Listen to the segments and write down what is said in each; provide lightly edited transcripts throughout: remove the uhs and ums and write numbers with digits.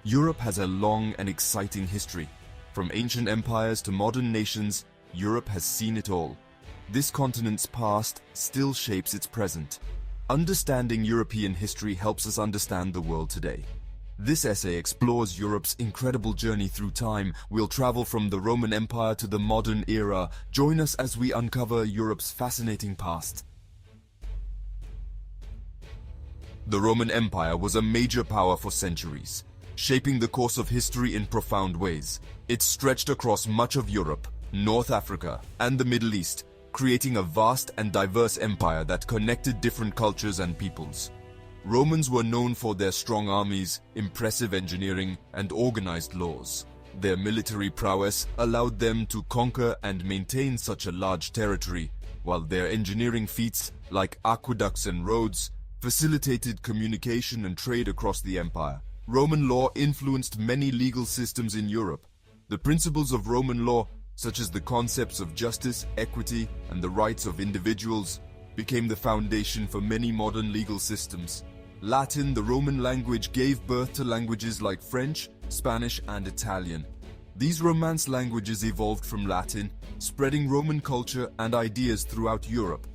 Europe has a long and exciting history. From ancient empires to modern nations, Europe has seen it all. This continent's past still shapes its present. Understanding European history helps us understand the world today. This essay explores Europe's incredible journey through time. We'll travel from the Roman Empire to the modern era. Join us as we uncover Europe's fascinating past. The Roman Empire was a major power for centuries, shaping the course of history in profound ways. It stretched across much of Europe, North Africa, and the Middle East, creating a vast and diverse empire that connected different cultures and peoples. Romans were known for their strong armies, impressive engineering, and organized laws. Their military prowess allowed them to conquer and maintain such a large territory, while their engineering feats, like aqueducts and roads, facilitated communication and trade across the empire. Roman law influenced many legal systems in Europe. The principles of Roman law, such as the concepts of justice, equity, and the rights of individuals, became the foundation for many modern legal systems. Latin, the Roman language, gave birth to languages like French, Spanish, and Italian. These Romance languages evolved from Latin, spreading Roman culture and ideas throughout Europe.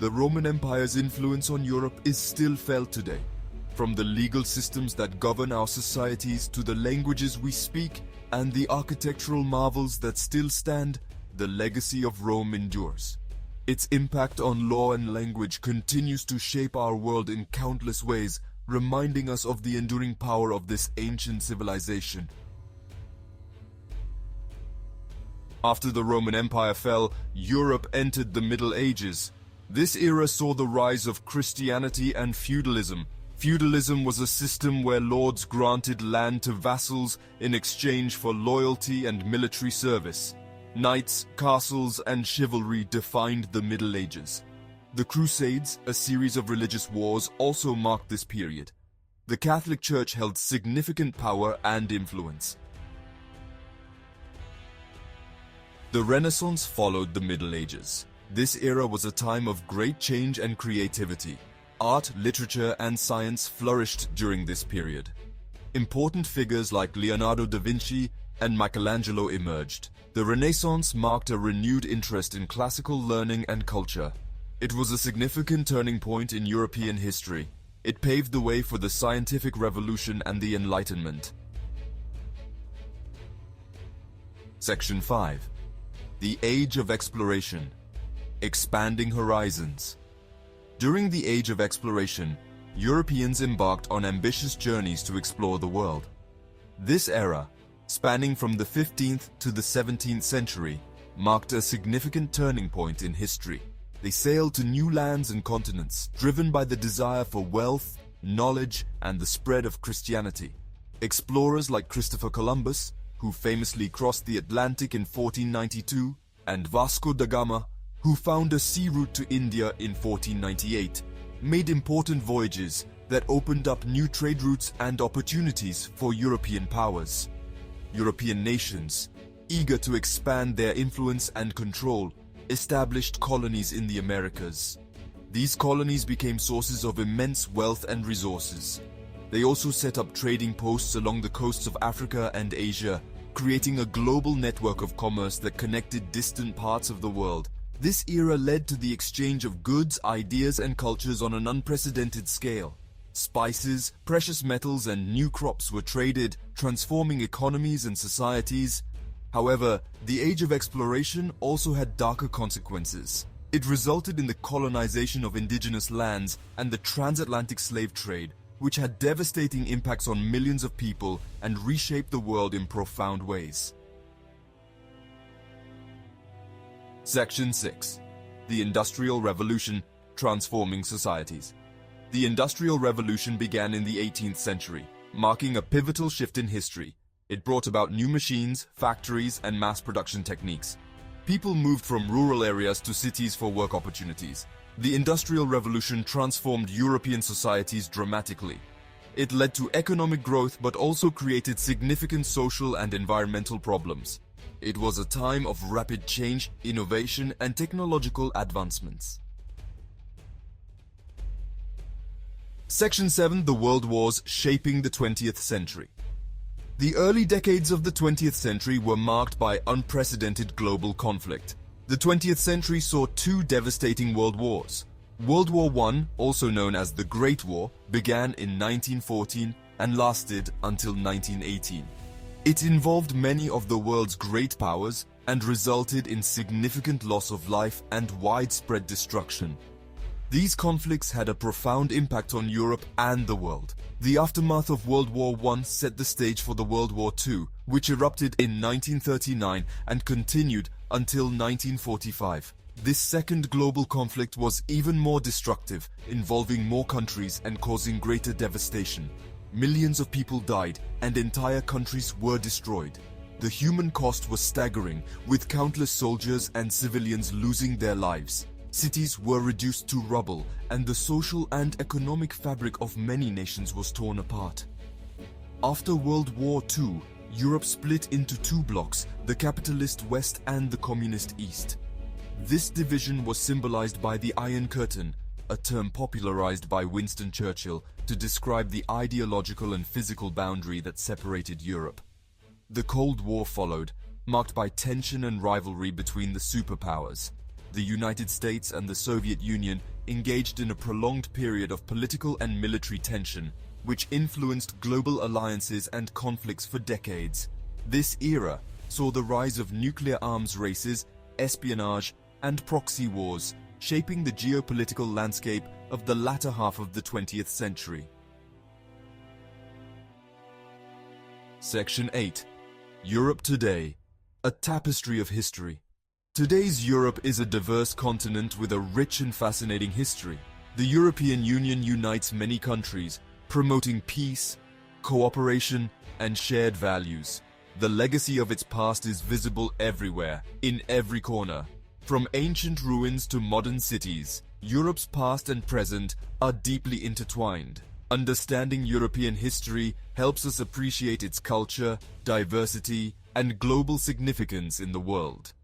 The Roman Empire's influence on Europe is still felt today. From the legal systems that govern our societies to the languages we speak and the architectural marvels that still stand, the legacy of Rome endures. Its impact on law and language continues to shape our world in countless ways, reminding us of the enduring power of this ancient civilization. After the Roman Empire fell, Europe entered the Middle Ages. This era saw the rise of Christianity and feudalism. Feudalism was a system where lords granted land to vassals in exchange for loyalty and military service. Knights, castles, and chivalry defined the Middle Ages. The Crusades, a series of religious wars, also marked this period. The Catholic Church held significant power and influence. The Renaissance followed the Middle Ages. This era was a time of great change and creativity. Art, literature, and science flourished during this period. Important figures like Leonardo da Vinci and Michelangelo emerged. The Renaissance marked a renewed interest in classical learning and culture. It was a significant turning point in European history. It paved the way for the scientific revolution and the Enlightenment. Section 5. The Age of Exploration. Expanding Horizons. During the Age of Exploration, Europeans embarked on ambitious journeys to explore the world. This era, spanning from the 15th to the 17th century, marked a significant turning point in history. They sailed to new lands and continents, driven by the desire for wealth, knowledge, and the spread of Christianity. Explorers like Christopher Columbus, who famously crossed the Atlantic in 1492, and Vasco da Gama, who found a sea route to India in 1498, made important voyages that opened up new trade routes and opportunities for European powers. European nations, eager to expand their influence and control, established colonies in the Americas. These colonies became sources of immense wealth and resources. They also set up trading posts along the coasts of Africa and Asia, creating a global network of commerce that connected distant parts of the world. This era led to the exchange of goods, ideas, and cultures on an unprecedented scale. Spices, precious metals, and new crops were traded, transforming economies and societies. However, the Age of Exploration also had darker consequences. It resulted in the colonization of indigenous lands and the transatlantic slave trade, which had devastating impacts on millions of people and reshaped the world in profound ways. Section 6. The Industrial Revolution, Transforming Societies. The Industrial Revolution began in the 18th century, marking a pivotal shift in history. It brought about new machines, factories, and mass production techniques. People moved from rural areas to cities for work opportunities. The Industrial Revolution transformed European societies dramatically. It led to economic growth but also created significant social and environmental problems. It was a time of rapid change, innovation, and technological advancements. Section 7. The World Wars Shaping the 20th Century. The early decades of the 20th century were marked by unprecedented global conflict. The 20th century saw two devastating world wars. World War I, also known as the Great War, began in 1914 and lasted until 1918. It involved many of the world's great powers and resulted in significant loss of life and widespread destruction. These conflicts had a profound impact on Europe and the world. The aftermath of World War I set the stage for the World War II, which erupted in 1939 and continued until 1945. This second global conflict was even more destructive, involving more countries and causing greater devastation. Millions of people died and entire countries were destroyed. The human cost was staggering, with countless soldiers and civilians losing their lives. Cities were reduced to rubble, and the social and economic fabric of many nations was torn apart. After World War II, Europe split into two blocks, the capitalist West and the communist East. This division was symbolized by the Iron Curtain, a term popularized by Winston Churchill to describe the ideological and physical boundary that separated Europe. The Cold War followed, marked by tension and rivalry between the superpowers. The United States and the Soviet Union engaged in a prolonged period of political and military tension, which influenced global alliances and conflicts for decades. This era saw the rise of nuclear arms races, espionage, and proxy wars, shaping the geopolitical landscape of the latter half of the 20th century. Section 8. Europe Today, a tapestry of history. Today's Europe is a diverse continent with a rich and fascinating history. The European Union unites many countries, promoting peace, cooperation, and shared values. The legacy of its past is visible everywhere, in every corner. From ancient ruins to modern cities, Europe's past and present are deeply intertwined. Understanding European history helps us appreciate its culture, diversity, and global significance in the world.